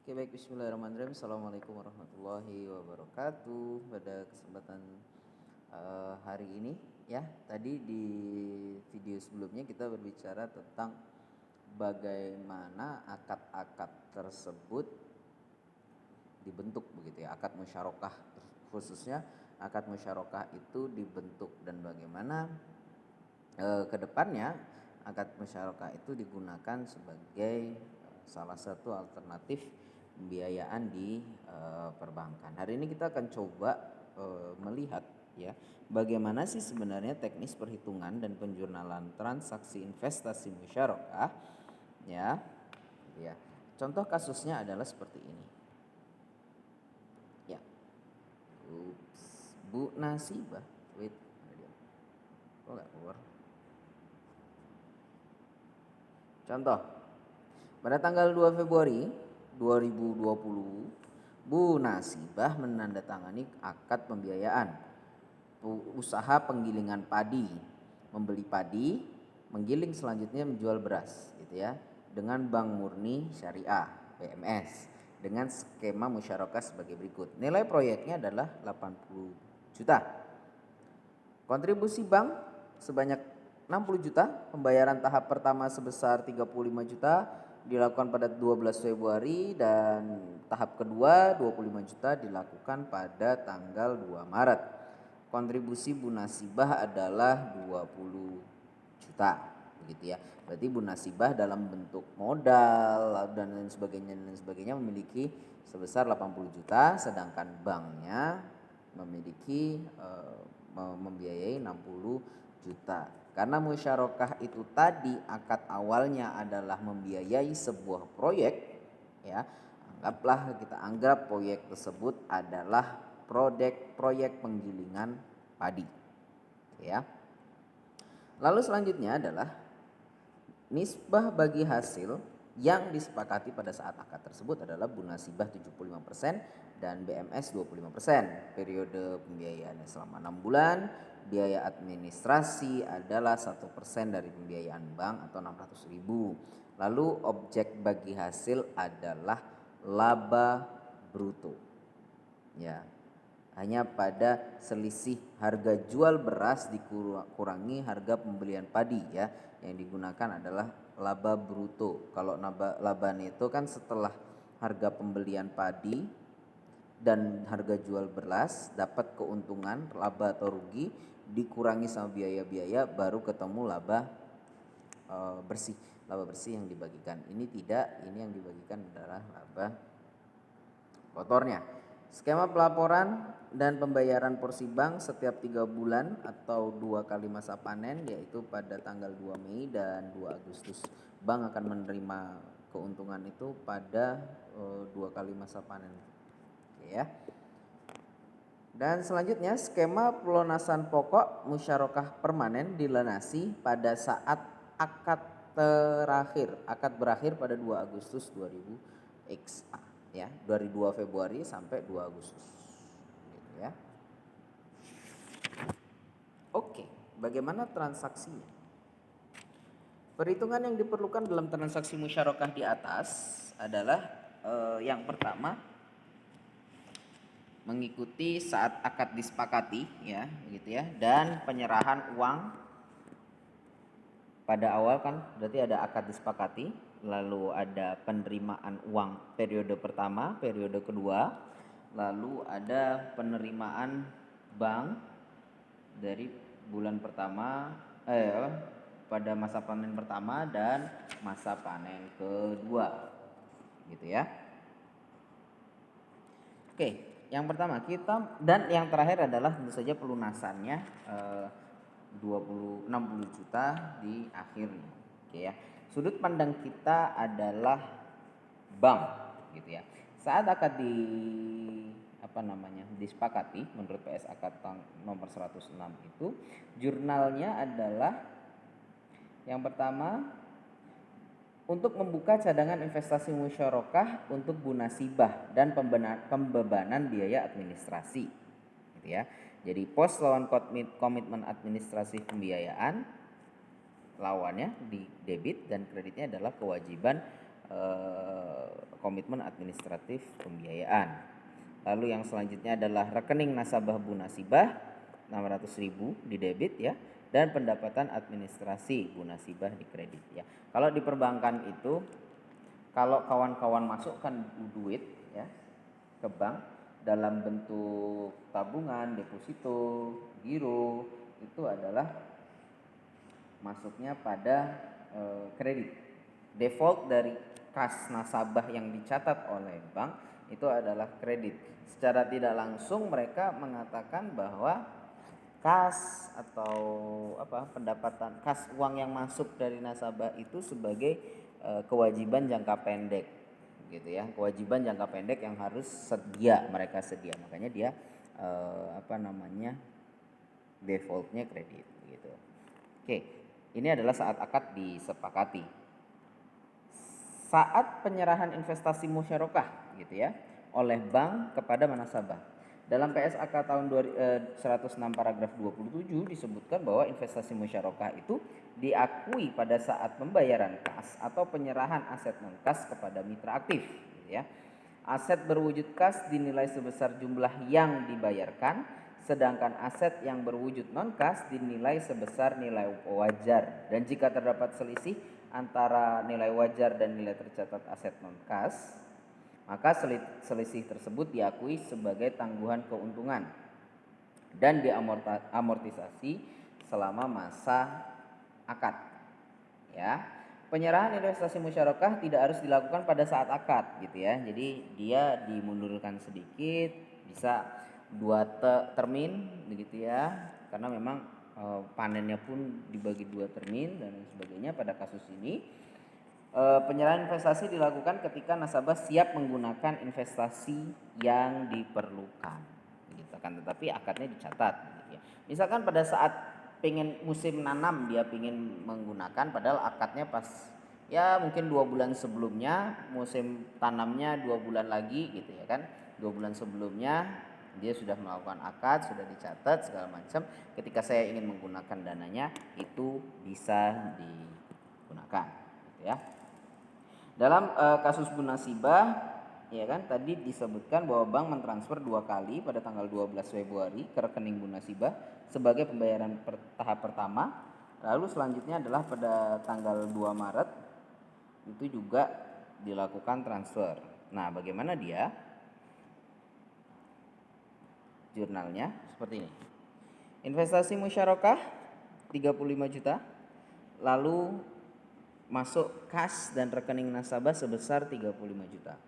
Oke, baik, bismillahirrahmanirrahim. Assalamualaikum warahmatullahi wabarakatuh. Pada kesempatan hari ini ya, tadi di video sebelumnya kita berbicara tentang bagaimana akad-akad tersebut dibentuk begitu ya, akad musyarakah, khususnya akad musyarakah itu dibentuk dan bagaimana kedepannya akad musyarakah itu digunakan sebagai salah satu alternatif pembiayaan di perbankan. Hari ini kita akan coba melihat ya, bagaimana sih sebenarnya teknis perhitungan dan penjurnalan transaksi investasi musyarakah ya. Ya. Contoh kasusnya adalah seperti ini. Ya. Bu Nasibah, wait, kok nggak keluar? Contoh, pada tanggal 2 Februari 2020, Bu Nasibah menandatangani akad pembiayaan usaha penggilingan padi, membeli padi, menggiling selanjutnya menjual beras gitu ya, dengan Bank Murni Syariah BMS dengan skema musyarakah sebagai berikut. Nilai proyeknya adalah 80 juta. Kontribusi bank sebanyak 60 juta, pembayaran tahap pertama sebesar 35 juta dilakukan pada 12 Februari dan tahap kedua 25 juta dilakukan pada tanggal 2 Maret. Kontribusi Bu Nasibah adalah 20 juta begitu ya. Berarti Bu Nasibah dalam bentuk modal dan lain sebagainya memiliki sebesar 80 juta, sedangkan banknya memiliki membiayai 60 juta. Karena musyarakah itu tadi akad awalnya adalah membiayai sebuah proyek ya. Kita anggap proyek tersebut adalah proyek penggilingan padi ya. Lalu selanjutnya adalah nisbah bagi hasil yang disepakati pada saat akad tersebut adalah Bu Nasibah 75% dan BMS 25%. Periode pembiayaannya selama 6 bulan. Biaya administrasi adalah 1% dari pembiayaan bank atau 600.000. Lalu objek bagi hasil adalah laba bruto. Ya. Hanya pada selisih harga jual beras dikurangi harga pembelian padi ya. Yang digunakan adalah laba bruto. Kalau laba neto kan setelah harga pembelian padi dan harga jual beras dapat keuntungan laba atau rugi dikurangi sama biaya-biaya baru ketemu laba bersih. Laba bersih yang dibagikan. Ini tidak, ini yang dibagikan adalah laba kotornya. Skema pelaporan dan pembayaran porsi bank setiap 3 bulan atau 2 kali masa panen, yaitu pada tanggal 2 Mei dan 2 Agustus. Bank akan menerima keuntungan itu pada 2 kali masa panen. Oke ya. Dan selanjutnya skema pelunasan pokok musyarakah permanen dilunasi pada saat akad berakhir pada 2 Agustus 2000 XA ya, dari 2 Februari sampai 2 Agustus gitu ya. Oke, bagaimana transaksinya? Perhitungan yang diperlukan dalam transaksi musyarakah di atas adalah yang pertama mengikuti saat akad disepakati ya, begitu ya, dan penyerahan uang pada awal kan berarti ada akad disepakati, lalu ada penerimaan uang periode pertama, periode kedua, lalu ada penerimaan bank dari bulan pertama pada masa panen pertama dan masa panen kedua gitu ya. Oke, yang pertama kita, dan yang terakhir adalah tentu saja pelunasannya 60 juta di akhirnya. Oke ya. Sudut pandang kita adalah bank gitu ya. Saat akad disepakati menurut PS Akad nomor 106 itu, jurnalnya adalah yang pertama untuk membuka cadangan investasi musyarakah untuk Bu Nasibah dan pembebanan biaya administrasi gitu ya. Jadi pos lawan komitmen administrasi pembiayaan, lawannya di debit, dan kreditnya adalah kewajiban komitmen administratif pembiayaan. Lalu yang selanjutnya adalah rekening nasabah Bu Nasibah 600.000 di debit ya, dan pendapatan administrasi Bu Nasibah di kredit ya. Kalau di perbankan itu, kalau kawan-kawan masukkan duit ya ke bank dalam bentuk tabungan, deposito, giro, itu adalah masuknya pada kredit. Default dari kas nasabah yang dicatat oleh bank itu adalah kredit. Secara tidak langsung mereka mengatakan bahwa kas atau pendapatan kas uang yang masuk dari nasabah itu sebagai kewajiban jangka pendek gitu ya, kewajiban jangka pendek yang harus mereka sedia, makanya dia defaultnya kredit gitu. Oke, ini adalah saat akad disepakati. Saat penyerahan investasi musyarakah gitu ya oleh bank kepada nasabah. Dalam PSAK tahun 106 paragraf 27 disebutkan bahwa investasi musyarakah itu diakui pada saat pembayaran kas atau penyerahan aset non kas kepada mitra aktif gitu ya. Aset berwujud kas dinilai sebesar jumlah yang dibayarkan, sedangkan aset yang berwujud non kas dinilai sebesar nilai wajar, dan jika terdapat selisih antara nilai wajar dan nilai tercatat aset non kas, maka selisih tersebut diakui sebagai tangguhan keuntungan dan diamortisasi selama masa akad ya. Penyerahan investasi musyarakah tidak harus dilakukan pada saat akad gitu ya. Jadi dia dimundurkan sedikit, bisa 2 termin begitu ya. Karena memang panennya pun dibagi 2 termin dan sebagainya. Pada kasus ini penyerahan investasi dilakukan ketika nasabah siap menggunakan investasi yang diperlukan gitu kan, tetapi akadnya dicatat gitu ya. Misalkan pada saat pengen musim nanam dia pengen menggunakan, padahal akadnya pas ya mungkin 2 bulan sebelumnya, musim tanamnya 2 bulan lagi gitu ya kan, 2 bulan sebelumnya dia sudah melakukan akad, sudah dicatat segala macam. Ketika saya ingin menggunakan dananya itu bisa digunakan gitu ya. Dalam kasus Bu Nasibah ya kan, tadi disebutkan bahwa bank mentransfer 2 kali pada tanggal 12 Februari ke rekening Bu Nasibah sebagai pembayaran tahap pertama. Lalu selanjutnya adalah pada tanggal 2 Maret itu juga dilakukan transfer. Nah, bagaimana dia? Jurnalnya seperti ini. Investasi musyarakah 35 juta. Lalu masuk kas dan rekening nasabah sebesar 35 juta.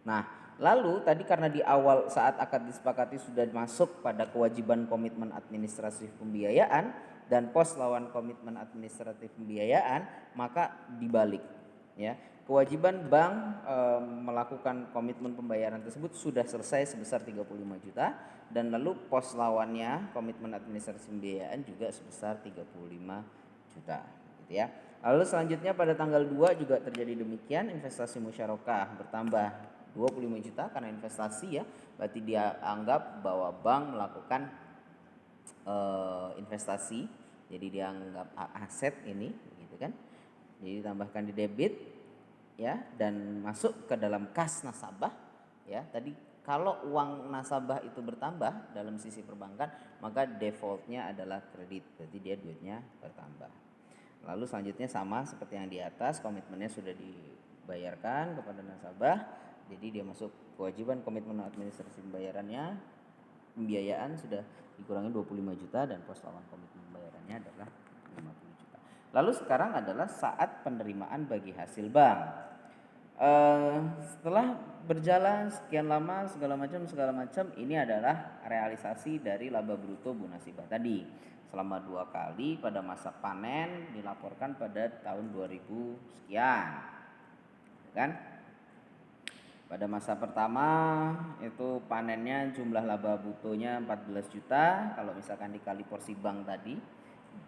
Nah, lalu tadi karena di awal saat akad disepakati sudah masuk pada kewajiban komitmen administratif pembiayaan dan pos lawan komitmen administratif pembiayaan, maka dibalik ya. Kewajiban bank melakukan komitmen pembayaran tersebut sudah selesai sebesar 35 juta, dan lalu pos lawannya komitmen administratif pembiayaan juga sebesar 35 juta gitu ya. Lalu selanjutnya pada tanggal 2 juga terjadi demikian, investasi musyarakah bertambah 25 juta karena investasi ya. Berarti dia anggap bahwa bank melakukan investasi. Jadi dia anggap aset ini gitu kan. Jadi ditambahkan di debit ya dan masuk ke dalam kas nasabah ya. Tadi kalau uang nasabah itu bertambah dalam sisi perbankan, maka defaultnya adalah kredit. Berarti dia duitnya bertambah. Lalu selanjutnya sama seperti yang di atas, komitmennya sudah dibayarkan kepada nasabah, jadi dia masuk kewajiban komitmen administrasi pembiayaan sudah dikurangi 25 juta dan pos lawan komitmen pembayarannya adalah 50 juta. Lalu sekarang adalah saat penerimaan bagi hasil bank. Setelah berjalan sekian lama segala macam, ini adalah realisasi dari laba bruto Bu Nasibah tadi. Selama 2 kali pada masa panen dilaporkan pada tahun 2000 sekian kan. Pada masa pertama itu panennya jumlah laba brutonya 14 juta. Kalau misalkan dikali porsi bank tadi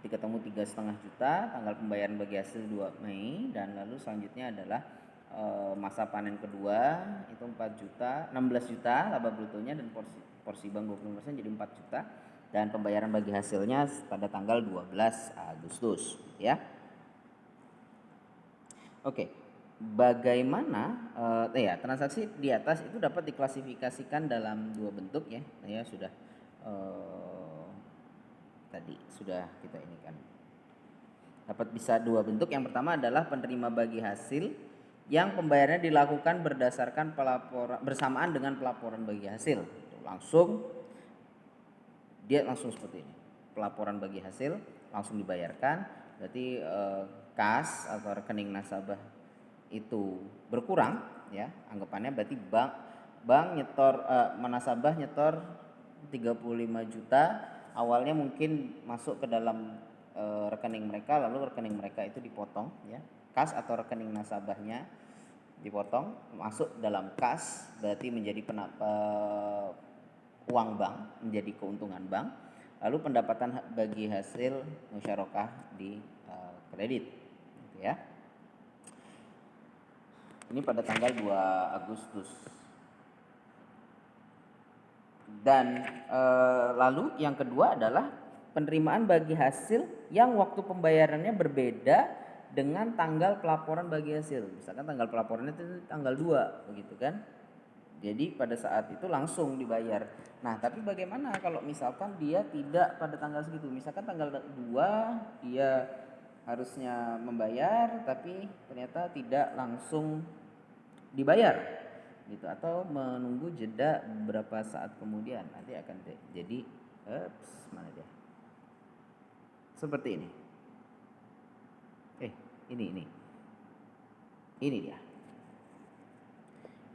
ketemu 3,5 juta. Tanggal pembayaran bagi hasil 2 Mei. Dan lalu selanjutnya adalah masa panen kedua itu 4 juta, 16 juta laba brutonya, dan porsi bank 20% jadi 4 juta. Dan pembayaran bagi hasilnya pada tanggal 12 Agustus ya. Oke. bagaimana ya transaksi di atas itu dapat diklasifikasikan dalam dua bentuk ya. Saya sudah tadi sudah kita ini kan. Dapat bisa dua bentuk. Yang pertama adalah penerima bagi hasil yang pembayarannya dilakukan berdasarkan pelaporan bersamaan dengan pelaporan bagi hasil. Langsung dia langsung seperti ini. Pelaporan bagi hasil langsung dibayarkan. Berarti kas atau rekening nasabah itu berkurang ya, anggapannya berarti bank nyetor nasabah nyetor 35 juta, awalnya mungkin masuk ke dalam rekening mereka, lalu rekening mereka itu dipotong ya, kas atau rekening nasabahnya dipotong masuk dalam kas, berarti menjadi uang bank, menjadi keuntungan bank, lalu pendapatan bagi hasil musyarakah di kredit gitu ya. Ini pada tanggal 2 Agustus. Dan lalu yang kedua adalah penerimaan bagi hasil yang waktu pembayarannya berbeda dengan tanggal pelaporan bagi hasil. Misalkan tanggal pelaporannya itu tanggal 2 begitu kan. Jadi pada saat itu langsung dibayar. Nah, tapi bagaimana kalau misalkan dia tidak pada tanggal segitu? Misalkan tanggal 2 dia harusnya membayar tapi ternyata tidak langsung dibayar gitu, atau menunggu jeda beberapa saat kemudian nanti akan jadi mana dia seperti ini. Ini dia.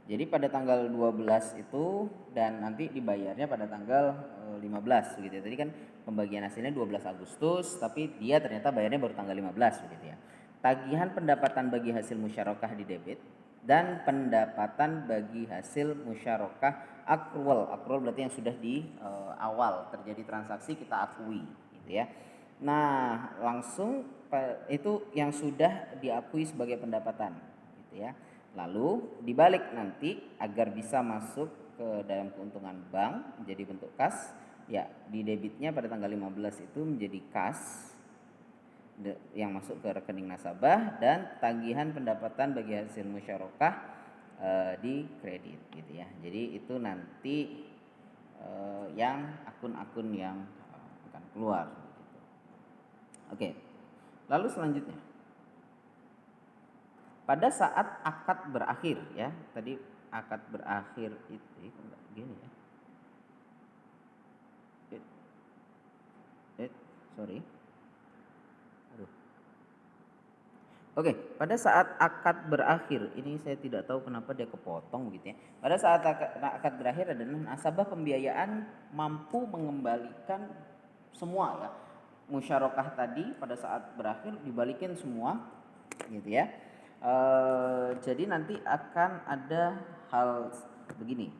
Jadi pada tanggal 12 itu dan nanti dibayarnya pada tanggal 15 begitu ya. Tadi kan pembagian hasilnya 12 Agustus tapi dia ternyata bayarnya baru tanggal 15 begitu ya. Tagihan pendapatan bagi hasil musyarakah di debit dan pendapatan bagi hasil musyarakah accrual. Accrual berarti yang sudah di awal terjadi transaksi kita akui gitu ya. Nah, langsung itu yang sudah diakui sebagai pendapatan gitu ya. Lalu dibalik nanti agar bisa masuk ke dalam keuntungan bank menjadi bentuk kas, ya di debitnya pada tanggal 15 itu menjadi kas yang masuk ke rekening nasabah dan tagihan pendapatan bagi hasil musyarakah di kredit gitu ya. Jadi itu nanti yang akun-akun yang akan keluar gitu. Oke. Lalu selanjutnya pada saat akad berakhir ya, tadi akad berakhir itu enggak gini ya. Sorry. Aduh. Oke, pada saat akad berakhir, ini saya tidak tahu kenapa dia kepotong gitu ya. Pada saat akad berakhir adalah nasabah pembiayaan mampu mengembalikan semua ya. Musyarakah tadi pada saat berakhir dibalikin semua gitu ya. Jadi nanti akan ada hal begini.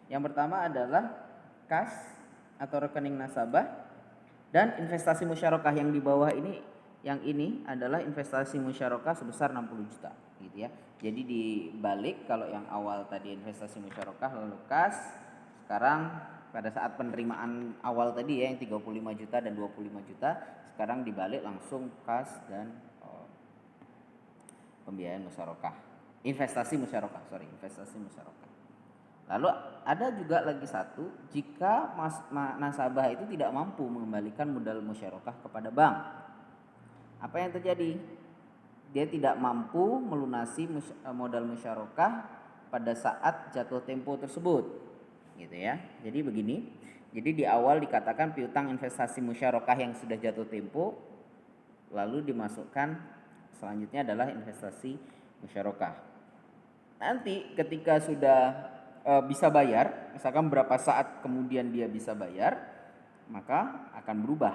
Yang pertama adalah kas atau rekening nasabah dan investasi musyarakah yang di bawah ini. Yang ini adalah investasi musyarakah sebesar 60 juta gitu ya. Jadi dibalik, kalau yang awal tadi investasi musyarakah lalu kas, sekarang pada saat penerimaan awal tadi ya yang 35 juta dan 25 juta, sekarang dibalik langsung kas dan pembiayaan musyarakah. Investasi musyarakah. Lalu ada juga lagi satu, jika nasabah itu tidak mampu mengembalikan modal musyarakah kepada bank. Apa yang terjadi? Dia tidak mampu melunasi modal musyarakah pada saat jatuh tempo tersebut. Gitu ya. Jadi begini. Jadi di awal dikatakan piutang investasi musyarakah yang sudah jatuh tempo lalu dimasukkan selanjutnya adalah investasi musyarakah. Nanti ketika sudah bisa bayar, misalkan berapa saat kemudian dia bisa bayar, maka akan berubah.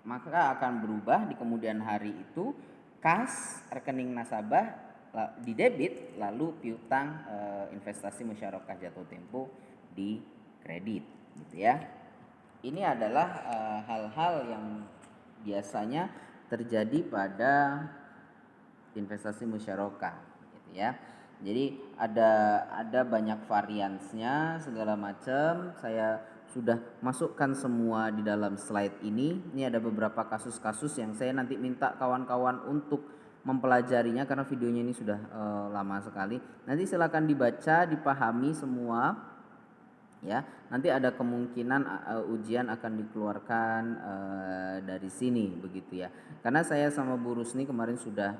Maka akan berubah di kemudian hari itu kas rekening nasabah di debit, lalu piutang investasi musyarakah jatuh tempo di kredit gitu ya. Ini adalah hal-hal yang biasanya terjadi pada investasi musyarakah gitu ya. Jadi ada banyak variansnya segala macam. Saya sudah masukkan semua di dalam slide ini. Ini ada beberapa kasus-kasus yang saya nanti minta kawan-kawan untuk mempelajarinya karena videonya ini sudah lama sekali. Nanti silakan dibaca, dipahami semua ya. Nanti ada kemungkinan ujian akan dikeluarkan dari sini begitu ya. Karena saya sama Bu Rusni kemarin sudah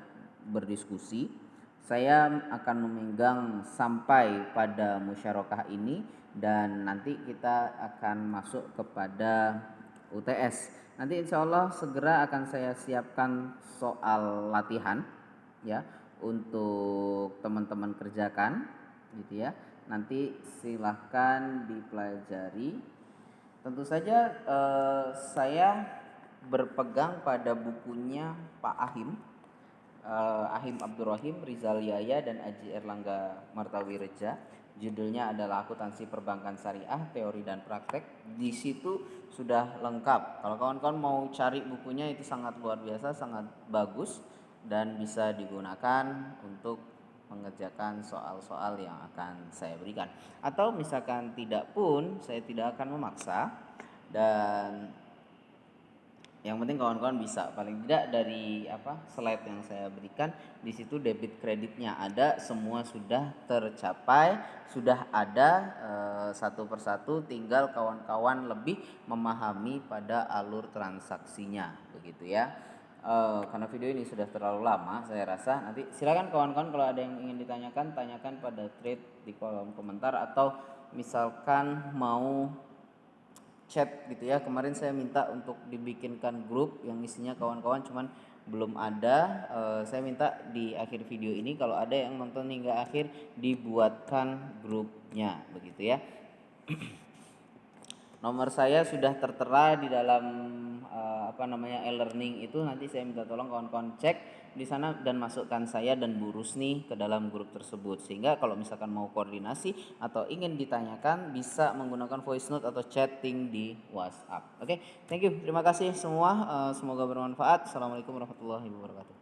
berdiskusi, saya akan memegang sampai pada musyarakah ini dan nanti kita akan masuk kepada UTS. Nanti insya Allah segera akan saya siapkan soal latihan ya untuk teman-teman kerjakan gitu ya. Nanti silahkan dipelajari. Tentu saja saya berpegang pada bukunya Pak Ahim, Ahim Abdurrahim, Rizal Yaya dan Aji Erlangga Martawireja. Judulnya adalah Akuntansi Perbankan Syariah, Teori dan Praktek. Di situ sudah lengkap. Kalau kawan-kawan mau cari bukunya itu sangat luar biasa, sangat bagus dan bisa digunakan untuk mengerjakan soal-soal yang akan saya berikan. Atau misalkan tidak pun, saya tidak akan memaksa dan yang penting kawan-kawan bisa, paling tidak dari slide yang saya berikan di situ debit kreditnya ada, semua sudah tercapai, sudah ada satu persatu, tinggal kawan-kawan lebih memahami pada alur transaksinya begitu ya. Karena video ini sudah terlalu lama saya rasa, nanti silakan kawan-kawan kalau ada yang ingin ditanyakan, tanyakan pada thread di kolom komentar atau misalkan mau chat gitu ya. Kemarin saya minta untuk dibikinkan grup yang isinya kawan-kawan, cuman belum ada. Saya minta di akhir video ini kalau ada yang nonton hingga akhir dibuatkan grupnya begitu ya. Nomor saya sudah tertera di dalam e-learning itu, nanti saya minta tolong kawan-kawan cek di sana dan masukkan saya dan Bu Rusni ke dalam grup tersebut, sehingga kalau misalkan mau koordinasi atau ingin ditanyakan bisa menggunakan voice note atau chatting di WhatsApp. Oke, thank you, terima kasih semua, semoga bermanfaat. Assalamualaikum warahmatullahi wabarakatuh.